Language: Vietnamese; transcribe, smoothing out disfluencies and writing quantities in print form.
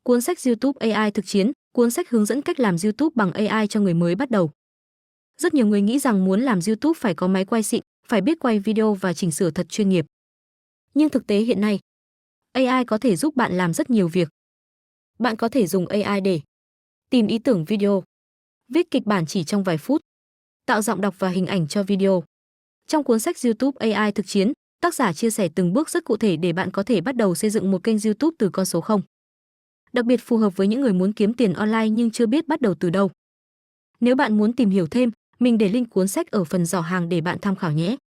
Cuốn sách YouTube AI thực chiến, cuốn sách hướng dẫn cách làm YouTube bằng AI cho người mới bắt đầu. Rất nhiều người nghĩ rằng muốn làm YouTube phải có máy quay xịn, phải biết quay video và chỉnh sửa thật chuyên nghiệp. Nhưng thực tế hiện nay, AI có thể giúp bạn làm rất nhiều việc. Bạn có thể dùng AI để tìm ý tưởng video, viết kịch bản chỉ trong vài phút, tạo giọng đọc và hình ảnh cho video. Trong cuốn sách YouTube AI thực chiến, tác giả chia sẻ từng bước rất cụ thể để bạn có thể bắt đầu xây dựng một kênh YouTube từ con số 0. Đặc biệt phù hợp với những người muốn kiếm tiền online nhưng chưa biết bắt đầu từ đâu. Nếu bạn muốn tìm hiểu thêm, mình để link cuốn sách ở phần giỏ hàng để bạn tham khảo nhé.